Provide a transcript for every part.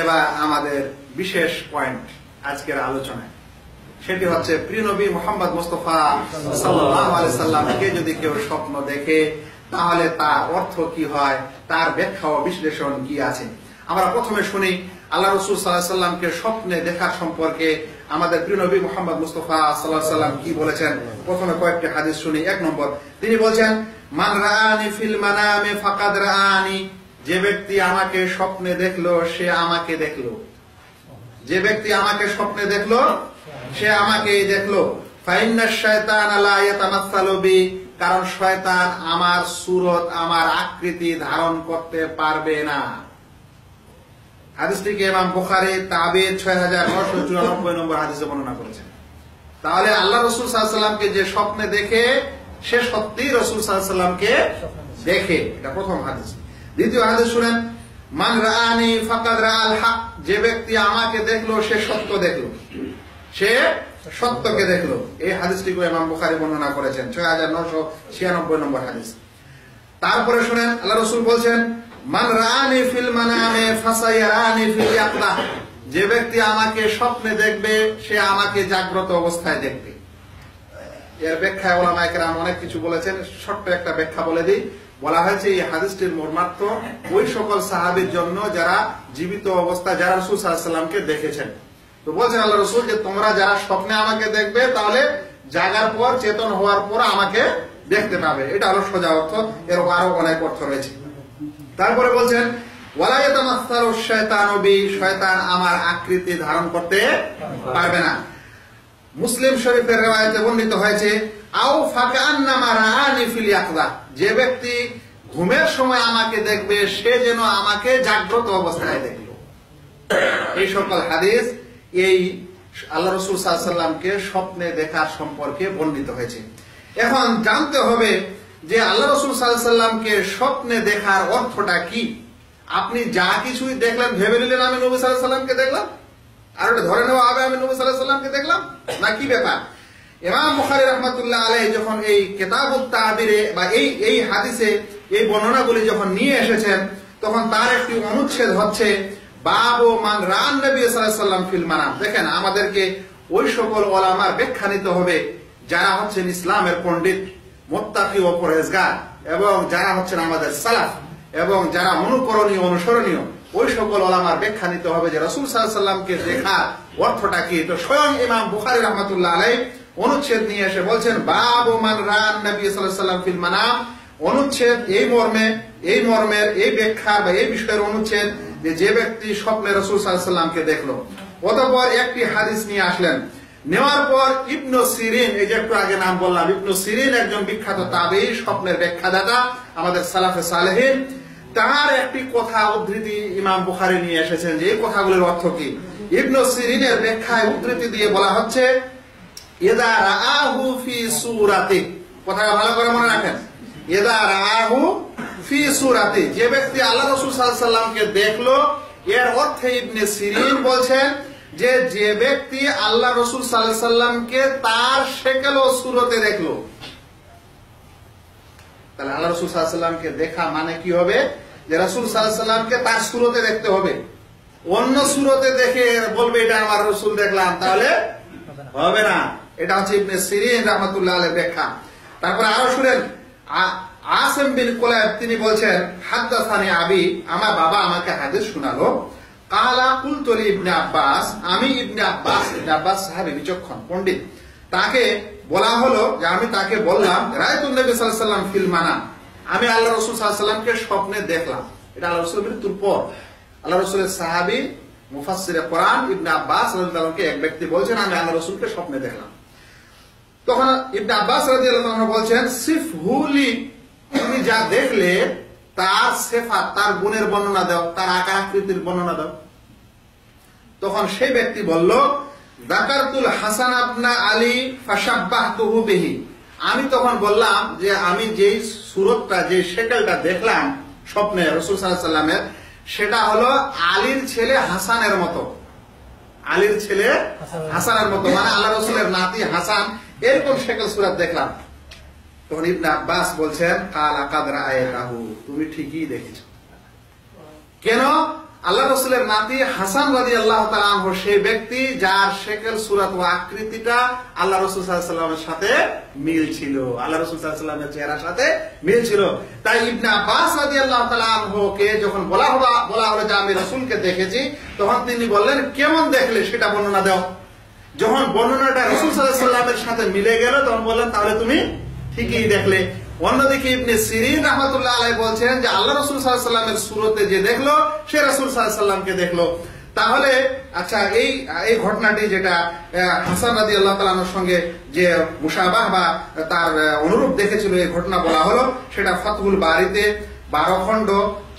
এবার আমাদের বিশেষ পয়েন্ট আজকের আলোচনায়, সেটি হচ্ছে প্রিয় নবী মুহাম্মদ মুস্তাফা সাল্লাল্লাহু আলাইহি সাল্লামকে যদি কেউ স্বপ্ন দেখে তাহলে তার অর্থ কি হয়, তার ব্যাখ্যা ও বিশ্লেষণ কি আছে। আমরা প্রথমে শুনি আল্লাহ রাসূল সাল্লাল্লাহু আলাইহি সাল্লামকে স্বপ্নে দেখার সম্পর্কে আমাদের প্রিয় নবী মুহাম্মদ মুস্তাফা সাল্লাল্লাহু আলাইহি সাল্লাম কি বলেছেন। প্রথমে কয়েকটি হাদিস শুনি। 1 নম্বর, তিনি বলেন, মান রাআনি ফিল মানামে ফাকাদ রাআনি, যে ব্যক্তি আমাকে স্বপ্নে দেখলো সে আমাকে দেখলো। যে ব্যক্তি আমাকে স্বপ্নে দেখলো সে আমাকেই দেখলো। ফাইন্নাশ শায়তানা লা ইয়াতামাসসালু বি, কারণ শয়তান আমার সূরত, আমার আকৃতি ধারণ করতে পারবে না। হাদিসটিকে ইমাম বুখারী তাবির 6994 নম্বর হাদিসে বর্ণনা করেছেন। তাহলে আল্লাহ রাসূল সাল্লাল্লাহু আলাইহি সাল্লামকে যে স্বপ্নে দেখে সে সত্যিই রাসূল সাল্লাল্লাহু আলাইহি সাল্লামকে দেখে, এটা প্রথম হাদিস। দ্বিতীয় হাদিস শুনেন, মান রাআনি ফাকাদ রাআল হক, যে ব্যক্তি আমাকে দেখলো সে সত্য দেখলো, সে সত্যকে দেখলো। এই হাদিসটিকে ইমাম বুখারী বর্ণনা করেছেন, 6996 নম্বর হাদিস। তারপরে শুনেন আল্লাহ রাসূল বলেন, মান রাআনি ফিল মানামে ফাসায়ারানি ফিল ইয়াকদা, যে ব্যক্তি আমাকে স্বপ্নে দেখবে সে আমাকে জাগ্রত অবস্থায় দেখবে। এর ব্যাখ্যায় উলামায়ে কেরাম অনেক কিছু বলেছেন, ছোট্ট একটা ব্যাখ্যা বলে দিই। বলা হয়েছে এই হাদিসটির মর্মার্থ ওই সকল সাহাবীর জন্য যারা জীবিত অবস্থায় যারা রাসূল সাল্লাল্লাহু আলাইহি সাল্লামকে দেখেছেন। তো বলছেন আল্লাহ রাসূল যে তোমরা যারা স্বপ্নে আমাকে দেখবে তাহলে জাগার পর, চেতন হওয়ার পর আমাকে দেখতে পাবে। এটা হলো সোজা অর্থ, এর আরো অনেক অর্থ রয়েছে। তারপরে বলছেন, ওয়ালা ইয়াতামাসসালু শায়তানু বি, শয়তান আমার আকৃতি ধারণ করতে পারবে না। মুসলিম শরীফের riwayate বর্ণিত হয়েছে, আও ফাকান্নামা রাআনি ফিল ইয়াকদা, যে ব্যক্তি ঘুমের সময় আমাকে দেখবে সে যেন আমাকে জাগ্রত অবস্থায় দেখলো। এই সকল হাদিস এই আল্লাহ রাসূল সাল্লাল্লাহু আলাইহি সাল্লামকে স্বপ্নে দেখার সম্পর্কে বর্ণিত হয়েছে। এখন জানতে হবে যে আল্লাহ রাসূল সাল্লাল্লাহু আলাইহি সাল্লামকে স্বপ্নে দেখার অর্থটা কি। আপনি যা কিছুই দেখলেন ভেবে নিলেন আমি নবী সাল্লাল্লাহু আলাইহি সাল্লামকে দেখলাম, আর ওটা ধরে নেওয়া হবে আমি নবী সাল্লাল্লাহু আলাইহি সাল্লামকে দেখলাম, না কি ব্যাপার? ইমাম বুখারী রাহমাতুল্লাহ আলাইহি যখন এই কিতাবুত তাবিরে বা এই হাদিসে এই বর্ণনাগুলি যখন নিয়ে এসেছেন তখন তার একটি অনুচ্ছেদ হচ্ছে বাবু মান রাআন নবী সাল্লাল্লাহু আলাইহি সাল্লাম ফিল মানাম। দেখেন, আমাদেরকে ওই সকল উলামার ব্যাখ্যা নিতে হবে যারা হচ্ছেন ইসলামের পণ্ডিত, মুত্তাকি ও পরহেজগার, এবং যারা হচ্ছেন আমাদের সালাফ এবং যারা অনুকরণীয় অনুসরণীয়, ওই সকল উলামার ব্যাখ্যা নিতে হবে যে রাসূল সাল্লাল্লাহু আলাইহি সাল্লামকে দেখার অর্থটা কি। তো স্বয়ং ইমাম বুখারী রাহমাতুল্লাহ আলাইহি অনুচ্ছেদ নিয়ে এসে বলছেন বাবু মান রাআন নবী সাল্লাল্লাহু আলাইহি সাল্লাম ফিল মানাম। অনুচ্ছেদ এই মর্মের এই ব্যাখ্যার বা এই বিষয়ের অনুচ্ছেদ যে ব্যক্তি স্বপ্নে রাসূল সাল্লাল্লাহু আলাইহি সাল্লামকে দেখলো। অতঃপর একটি হাদিস নিয়ে আসলেন। নেওয়ার পর ইবনু সিরিন, এই যে একটু আগে নাম বললাম, ইবনু সিরিন একজন বিখ্যাত তাবেঈ, স্বপ্নের ব্যাখ্যাদাতা, আমাদের সালাফে সালেহিন, তার একটি কথা উদ্ধৃতি ইমাম বুখারী নিয়ে এসেছেন যে এই কথাগুলোর অর্থ কি। ইবনু সিরিনের ব্যাখ্যায় উদ্ধৃতি দিয়ে বলা হচ্ছে, ইযা রাআহু ফি সূরাতি, কথাটা ভালো করে মনে রাখেন, ইযা রাআহু ফি সূরাতি, যে ব্যক্তি আল্লাহ রাসূল সাল্লাল্লাহু আলাইহি সাল্লামকে দেখলো, এর অর্থে ইবনে সিরিন বলছেন যে ব্যক্তি আল্লাহ রাসূল সাল্লাল্লাহু আলাইহি সাল্লামকে তার শেকেল ও সূরতে দেখলো। তাহলে আল্লাহ রাসূল সাল্লাল্লাহু আলাইহি সাল্লামকে দেখা মানে কি হবে, যে রাসূল সাল্লাল্লাহু আলাইহি সাল্লামকে তার সূরতে দেখতে হবে। অন্য সূরতে দেখে বলবে এটা আমার রাসূল দেখলাম, তাহলে হবে না। এটা হচ্ছে ইবনে সিরিন রাহমাতুল্লাহ আলাইহির ব্যাখ্যা। তারপরে আরো শুনেন, আসিম বিন কুলাইব তিনি বলছেন, হাদাসানি আবি, আমার বাবা আমাকে হাদিস শোনালো, কালা কুলতু লি ইবনে আব্বাস, আমি ইবনে আব্বাস সাহাবী বিচক্ষণ পণ্ডিত, তাকে বলা হলো যে আমি তাকে বললাম, রাআইতুন নবী সাল্লাল্লাহু আলাইহি ওয়াসাল্লাম ফিল মানাম, আমি আল্লাহ রাসূল সাল্লাল্লাহু আলাইহি ওয়াসাল্লামকে স্বপ্নে দেখলাম। এটা আল্লাহ রাসূলের মৃত্যুর পর আল্লাহ রাসূলের সাহাবী মুফাসসিরে কোরআন ইবনে আব্বাস রাদিয়াল্লাহু আনহু এক ব্যক্তি বলছেন আমি আল্লাহ রাসূলকে স্বপ্নে দেখলাম। তখন ইবনে আব্বাস রাদিয়াল্লাহু আনহু বলছেন, সিফহুলি, তুমি যা দেখলে তার সিফাত, তার গুণের বর্ণনা দাও, তার আকার আকৃতির বর্ণনা দাও। তখন সেই ব্যক্তি বলল, যাকারতুল হাসান ইবনে আলী ফাশাব্বাহতুহু বিহি, আমি তখন বললাম যে আমি যেই সূরতটা, যে শেকেলটা দেখলাম স্বপ্নে রাসূল সাল্লাল্লাহু আলাইহি ওয়াসাল্লামের, সেটা হলো আলীর ছেলে হাসানের মতো। আলীর ছেলে হাসানের মতো, মানে আল্লাহ রাসূলের নাতি হাসান, এরকম শেকেল সূরত দেখলাম। তখন ইবনে আব্বাস বলছেন, কালা কাদ রাআইতাহু, তুমি ঠিকই দেখেছো। কেন? আল্লাহ রসুলের নাতি হাসান রাদিয়াল্লাহু তাআলা আনহু সেই ব্যক্তি যার শেকেল সুরাত ও আকৃতিটা আল্লাহ রসুল সাল্লাল্লাহু আলাইহি ওয়াসাল্লামের সাথে মিল ছিল, আল্লাহ রসুল সাল্লাল্লাহু আলাইহি ওয়াসাল্লামের চেহারার সাথে মিল ছিল। তাই ইবনে আব্বাস রাদিয়াল্লাহু তাআলা আনহুকে যখন বলা হলো যে আমি রসুলকে দেখেছি, তখন তিনি বললেন কেমন দেখলে সেটা বর্ণনা দাও। যখন বর্ণনাটা রসুল সাল্লাল্লাহু আলাইহি ওয়াসাল্লামের সাথে মিলে গেল, তখন বললেন তাহলে তুমি ঠিকই দেখলে। অন্যদিকে ইবনে সিরিন রাহমাতুল্লাহ আলাইহি বলছেন যে আল্লাহ রাসূল সাল্লাল্লাহু আলাইহি ওয়াসাল্লামের সুরতে যে দেখলো সে রাসূল সাল্লাল্লাহু আলাইহি ওয়াসাল্লামকে দেখলো। তাহলে আচ্ছা এই ঘটনাটি যেটা হাসান রাদিয়াল্লাহু তাআলা আনহুর সঙ্গে যে মুশাবাহ বা তার অনুরূপ দেখেছিল, এই ঘটনা বলা হলো, সেটা ফাতহুল বারিতে 12 খণ্ড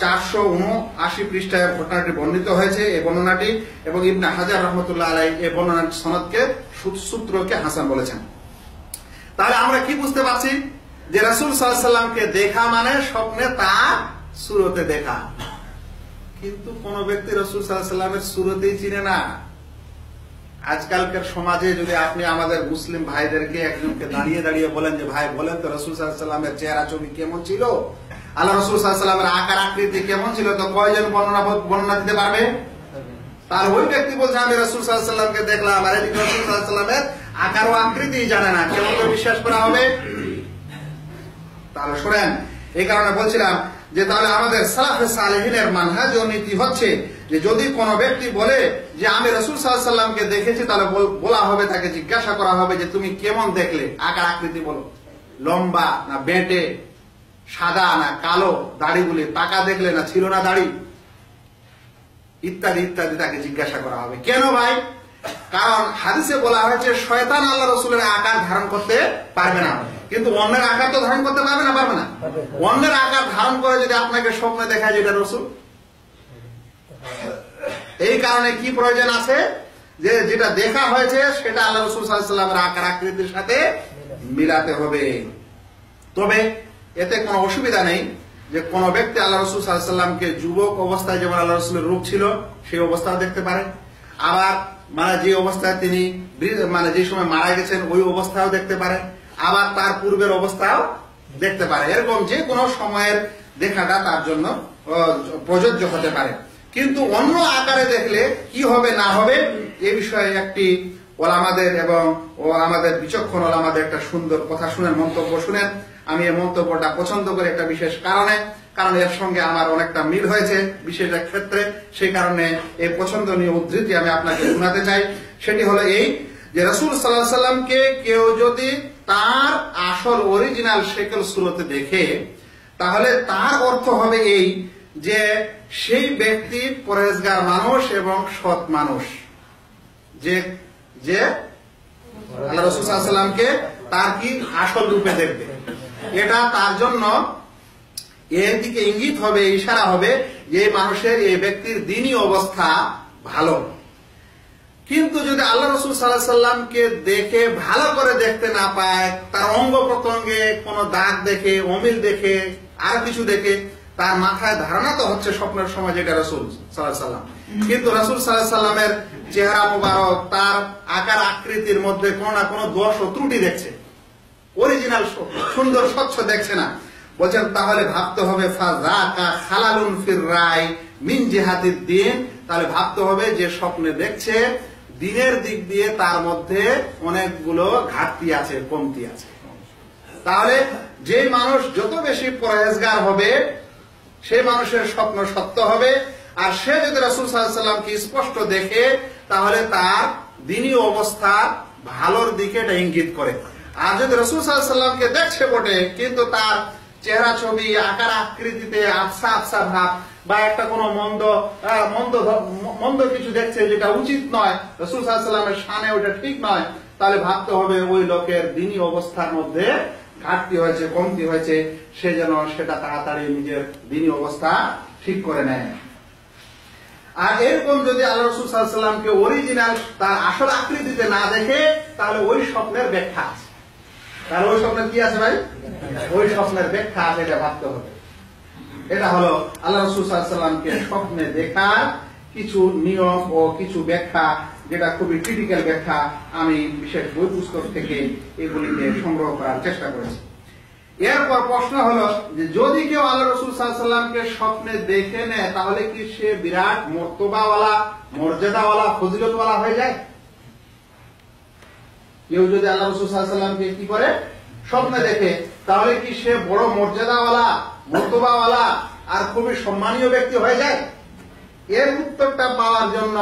479 পৃষ্ঠায় ঘটনাটি বর্ণিত হয়েছে এই বর্ণনাটি, এবং ইবনে হাজার রাহমাতুল্লাহ আলাইহি এই বর্ণনার সনদকে সূত্রকে হাসান বলেছেন। তাহলে আমরা কি বুঝতে পারছি যে রাসূল সাল্লাল্লাহু আলাইহি ওয়াসাল্লামকে দেখা মানে স্বপ্নে তার সুরতে দেখা। কিন্তু কোন ব্যক্তি রাসূল সাল্লাল্লাহু আলাইহি ওয়াসাল্লামের সুরতেই চিনে না। আজকালকার সমাজে যদি আপনি আমাদের মুসলিম ভাইদেরকে একজনকে দাঁড়িয়ে দাঁড়িয়ে বলেন যে ভাই বলেন তো রাসূল সাল্লাল্লাহু আলাইহি ওয়াসাল্লামের চেহারা ছবি কেমন ছিল, আল্লাহ রাসূল সাল্লাল্লাহু আলাইহি ওয়াসাল্লামের আকার আকৃতি কেমন ছিল, তো কয়জন বর্ণনা দিতে পারবে? তার ওই ব্যক্তি বলছে আমি রাসূল সাল্লাল্লাহু আলাইহি ওয়াসাল্লামকে দেখলাম, আর এদিকে রাসূল সাল্লাল্লাহু আলাইহি ওয়াসাল্লামের আকার ও আকৃতি জানে না, কেমন করে বিশ্বাস করা হবে? তাহলে শোনেন, এই কারণে বলছিলাম যে তাহলে আমাদের সালাফে সালেহিনের মানহাজ ও নীতি হচ্ছে যে যদি কোনো ব্যক্তি বলে যে আমি রাসূল সাল্লাল্লাহু আলাইহি ওয়াসাল্লামকে দেখেছি, তাহলে বলা হবে, তাকে জিজ্ঞাসা করা হবে যে তুমি কেমন দেখলে, আকার আকৃতি বলো, লম্বা না বেঁটে, সাদা না কালো, দাড়িগুলি পাকা দেখলে না ছিল না দাড়ি, ইত্যাদি ইত্যাদি তাকে জিজ্ঞাসা করা হবে। কেন ভাই? কারণ হাদিসে বলা হয়েছে শয়তান আল্লাহ রাসূলের আকার ধারণ করতে পারবে না, কিন্তু অন্যের আকার তো ধারণ করতে পারবে না, পারবে না? অন্যের আকার ধারণ করে যদি আপনাকে স্বপ্নে দেখায় যেটা রাসূল, এই কারণে কি প্রয়োজন আছে যে যেটা দেখা হয়েছে সেটা আল্লাহ রাসূল সাল্লাল্লাহু আলাইহি ওয়াসাল্লামের আকার আকৃতির সাথে মিলাতে হবে। তবে এতে কোনো অসুবিধা নেই যে কোন ব্যক্তি আল্লাহ রাসূল সাল্লাল্লাহু আলাইহি ওয়াসাল্লামকে যুবক অবস্থায় যেমন আল্লাহ রাসূলের রূপ ছিল সেই অবস্থাও দেখতে পারে, আবার যে অবস্থায় তিনি যে সময় মারা গেছেন ওই অবস্থাও দেখতে পারে, আবার তার পূর্বের অবস্থাও দেখতে পারে। এরকম যে কোনো সময়ের দেখাটা তার জন্য প্রযোজ্য হতে পারে। কিন্তু অন্য আকারে দেখলে কি হবে না হবে এ বিষয়ে একটি ওলামাদের এবং আমাদের বিচক্ষণ ওলামাদের একটা সুন্দর কথা শুনেন, মন্তব্য শুনেন। আমি এই মন্তব্যটা পছন্দ করি একটা বিশেষ কারণে, কারণ এর সঙ্গে আমার অনেকটা মিল হয়েছে বিশেষ এক ক্ষেত্রে। সেই কারণে এই পছন্দনীয় উদ্ধৃতি আমি আপনাকে শোনাতে চাই। সেটি হলো এই যে রাসূল সাল্লাল্লাহু আলাইহি ওয়াসাল্লামকে কেউ যদি তার আসল অরিজিনাল শেকল সুরতে দেখে, তাহলে তার অর্থ হবে এই যে সেই ব্যক্তি পরহেজগার মানুষ এবং সৎ মানুষ, যে যে আল্লাহ রাসূল সাল্লাল্লাহু আলাইহি ওয়াসাল্লামকে তার কি আসল রূপে দেখবে। এটা তার জন্য এর দিকে ইঙ্গিত হবে, ইশারা হবে যে মানুষের এই ব্যক্তির দ্বীনি অবস্থা ভালো। কিন্তু যদি আল্লাহ রাসূল সাল্লাল্লাহু আলাইহি ওয়াসাল্লামকে দেখে ভালো করে দেখতে না পায়, তার অঙ্গ প্রত্যঙ্গে কোনো দাগ দেখে, অমিল দেখে, আর কিছু দেখে, তার মাথায় ধারণা তো হচ্ছে স্বপ্নের সময় যেটা রাসূল সাল্লাল্লাহু আলাইহি ওয়াসাল্লাম, কিন্তু রাসূল সাল্লাল্লাহু আলাইহি ওয়াসাল্লামের চেহারা মুবারক, তার আকার আকৃতির মধ্যে কোনো না কোনো দোষ ও ত্রুটি দেখছে, অরিজিনাল সুন্দর স্বচ্ছ দেখছে না। বলছেন তাহলে ভাবতে হবে ফাযাকা খালালুন ফির রাই মিন জিহাতিদ দ্বীন, তাহলে ভাবতে হবে যে স্বপ্নে দেখছে দ্বীনের দিক দিয়ে তার মধ্যে অনেকগুলো ঘাটতি আছে, কমতি আছে। তাহলে যে মানুষ যত বেশি পরহেজগার হবে সেই মানুষের স্বপ্ন সত্য হবে, আর সে যদি রাসূল সাল্লাল্লাহু আলাইহি ওয়াসাল্লামকে স্পষ্ট দেখে তাহলে তার দ্বীনি অবস্থা ভালোর দিকে এটা ইঙ্গিত করে। আর যদি রাসূল সাল্লাল্লাহু আলাইহি ওয়াসাল্লামকে দেখছে বটে কিন্তু তার চেহারা ছবি, আকার আকৃতিতে আবসা আবসা ভাব বা একটা কোনো মন্দ কিছু দেখছে যেটা উচিত নয়, রাসূল সাল্লাল্লাহু আলাইহি ওয়াসাল্লামের শানে ওটা ঠিক নয়, তাহলে ভাবতে হবে ওই লোকের দ্বীনি অবস্থার মধ্যে ঘাটতি হয়েছে, কমতি হয়েছে, সে যেন সেটা তাড়াতাড়ি নিজের দ্বীনি অবস্থা ঠিক করে নেয়। আর এরকম যদি আল্লাহ রাসূল সাল্লাল্লাহু আলাইহি ওয়াসাল্লামকে অরিজিনাল তার আসল আকৃতিতে না দেখে, তাহলে ওই স্বপ্নের ব্যাখ্যা আছে। তাহলে ওই স্বপ্নের কি আছে ভাই? ওই স্বপ্নের ব্যাখ্যা আছে, এটা ভাবতে হবে। এটা হলো আল্লাহ রাসূল সাল্লাল্লাহু আলাইহি ওয়াসাল্লামকে স্বপ্নে দেখার কিছু নিয়ম ও কিছু ব্যাখ্যা, যেটা খুবই ক্রিটিক্যাল ব্যাখ্যা। আমি বিশেষ বই পুস্তক থেকে এগুলিকে সংগ্রহ করার চেষ্টা করেছি। এরপর প্রশ্ন হলো যে যদি কেউ আল্লাহ রাসূল সাল্লাল্লাহু আলাইহি ওয়াসাল্লামকে স্বপ্নে দেখে নেয় তাহলে কি সে বিরাট মর্তবাওয়ালা, মর্যাদাওয়ালা, ফজিলতওয়ালা হয়ে যায়? কেউ যদি আল্লাহ রাসূল সাল্লাল্লাহু আলাইহি ওয়াসাল্লামকে কি করে স্বপ্নে দেখে তাহলে কি সে বড় মর্যাদাওয়ালা, মর্তবাওয়ালা আর খুবই সম্মানীয় ব্যক্তি হয়ে যায়? এর উত্তরটা পাওয়ার জন্য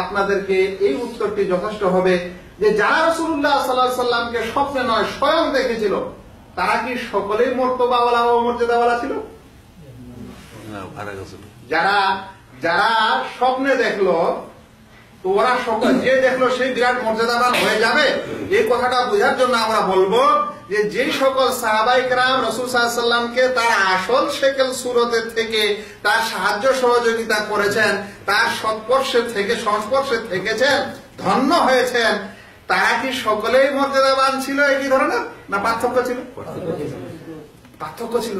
আপনাদেরকে এই উত্তরটি যথেষ্ট হবে যে যারা রাসূলুল্লাহ সাল্লাল্লাহু আলাইহি ওয়াসাল্লামকে স্বপ্নে নয় স্বয়ং দেখেছিল তারা কি সকলেই মর্তবাওয়ালা ও মর্যাদাওয়ালা ছিল? যারা যারা স্বপ্নে দেখলো তো ওরা সকল যে দেখলো সেই বিরাট মর্যাদাবান হয়ে যাবে, এই কথাটা বোঝার জন্য আমরা বলবো যে যে সকল সাহাবায়ে কেরাম রাসূল সাল্লাল্লাহু আলাইহি ওয়াসাল্লামকে তার আসল শেকেল সুরতের থেকে তার সাহায্য সহযোগিতা করেছেন, তার সংস্পর্শে থেকেছেন, ধন্য হয়েছেন, তারা কি সকলেই মর্যাদাবান ছিল একই ধরনের, না পার্থক্য ছিল? পার্থক্য ছিল।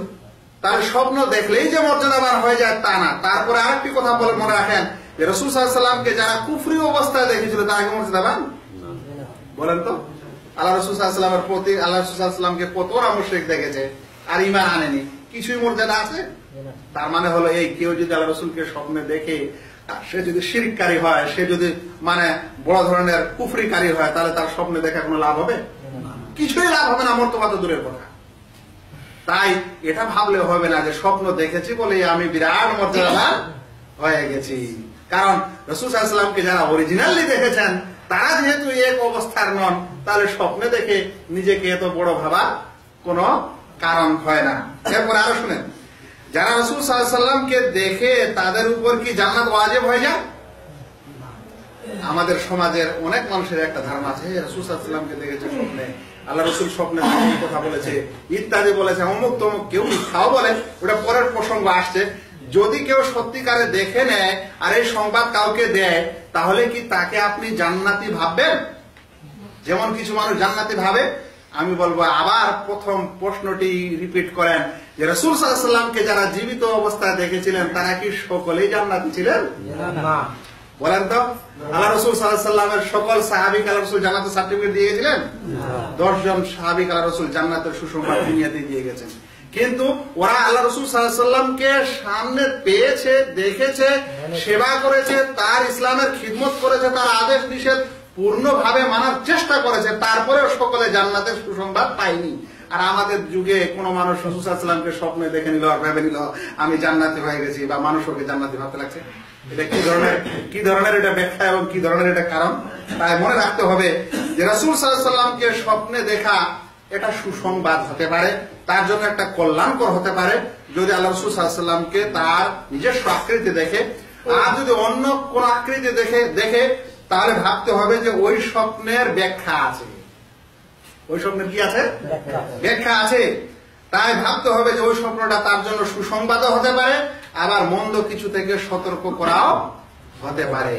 তার স্বপ্ন দেখলেই যে মর্যাদাবান হয়ে যায় তা না। তারপরে আরেকটি কথা বলে মনে রাখেন যে রাসূল সাল্লাল্লাহু আলাইহি ওয়াসাল্লামকে যারা কুফরি অবস্থায় দেখেছিল তারা কি মর্যাদাবান? বলেন তো। আল্লাহ রাসূল সাল্লাল্লাহু আলাইহি ওয়াসাল্লামের প্রতি আল্লাহ রাসূল সাল্লাল্লাহু আলাইহি ওয়াসাল্লামকে কতরা মুশরিক দেখেছে আর ঈমান আনেনি, কিছুই মর্যাদা আছে? তার মানে হলো এই, কেউ যদি আল্লাহ রাসূলকে স্বপ্নে দেখে সে যদি শিরককারী হয়, সে যদি মানে বড় ধরনের কুফরিকারী হয়, তাহলে তার স্বপ্নে দেখা কোনো লাভ হবে? কিছুই লাভ হবে না, মর্তবা তো দূরের কথা। তাই এটা ভাবলে হবে না যে স্বপ্ন দেখেছি বলে আমি বিরাট মর্যাদাবান হয়ে গেছি। কারণ রাসূল সাল্লাল্লাহু আলাইহি ওয়াসাল্লামকে যারা অরিজিনালি দেখেছেন তারা যেহেতু এক অবস্থার নন, তাহলে স্বপ্নে দেখে নিজেকে এত বড় ভাবা কোনো কারণ হয় না। এরপর আরো শুনেন, যারা রাসূল সাল্লাল্লাহু আলাইহি ওয়াসাল্লামকে দেখে তাদের উপর কি জান্নাত ওয়াজিব হয়ে যায়? আমাদের সমাজের অনেক মানুষের একটা ধারণা আছে রাসূল সাল্লাল্লাহু আলাইহি ওয়াসাল্লামকে দেখেছে স্বপ্নে, আল্লাহ রাসূল স্বপ্নে এই কথা বলেছে, ইত্যাদি বলেছে, অমুক তমুক, কেউ মিথ্যাও বলে, ওটা পরের প্রসঙ্গ আসছে। যদি কেউ সত্যিকারে দেখে নেয় আর এই সংবাদ কাউকে দেয় তাহলে কি তাকে আপনি জান্নাতি ভাববেন? যেমন কিছু মানুষ জান্নাতি ভাবে। আমি বলবো আবার প্রথম প্রশ্নটি রিপিট করেন যে রাসূল সাল্লাল্লাহু আলাইহি ওয়াসাল্লামকে যারা জীবিত অবস্থায় দেখেছিলেন তারা কি সকলেই জান্নাতি ছিলেন? না। বলেন তো, আল্লাহ রাসূল সাল্লাল্লাহু আলাইহি ওয়াসাল্লামের সকল সাহাবীকে আল্লাহ রাসূল জান্নাতের সার্টিফিকেট দিয়ে গেছিলেন? 10 জন সাহাবীকে আল্লাহ রাসূল জান্নাতের সুসংবাদ দুনিয়াতে দিয়ে গেছেন। কিন্তু ওরা আল্লাহ রাসূল সাল্লাল্লাহু আলাইহি ওয়াসাল্লামকে সামনে পেয়েছে, দেখেছে, সেবা করেছে, তার ইসলামের খিদমত করেছে, তার আদেশ নিষেধ পূর্ণভাবে মানার চেষ্টা করেছে, তারপরেও সকলে জান্নাতের সুসংবাদ পায়নি। আর আমাদের যুগে কোন মানুষ রাসূল সাল্লাল্লাহু আলাইহি ওয়াসাল্লামকে স্বপ্নে দেখে নিল আর ভেবে নিল আমি জান্নাতি হয়ে গেছি, বা মানুষ ওকে জান্নাতি ভাবতে লাগছে। এটা কি ধরনের এটা ব্যাখ্যা এবং কি ধরনের এটা কারণ? তাই মনে রাখতে হবে যে রাসূল সাল্লাল্লাহু আলাইহি ওয়াসাল্লামকে স্বপ্নে দেখা এটা সুসংবাদ হতে পারে, তার জন্য একটা কল্যাণকর হতে পারে যদি আল্লাহ রাসূল সাল্লাল্লাহু আলাইহি ওয়াসাল্লামকে তার নিজস্ব আকৃতি দেখে। আর যদি অন্য কোন আকৃতি দেখে তাহলে ভাবতে হবে যে ওই স্বপ্নের ব্যাখ্যা আছে। ওই স্বপ্নের কি আছে? ব্যাখ্যা আছে। তাই ভাবতে হবে যে ওই স্বপ্নটা তার জন্য সুসংবাদও হতে পারে, আবার মন্দ কিছু থেকে সতর্ক করাও হতে পারে।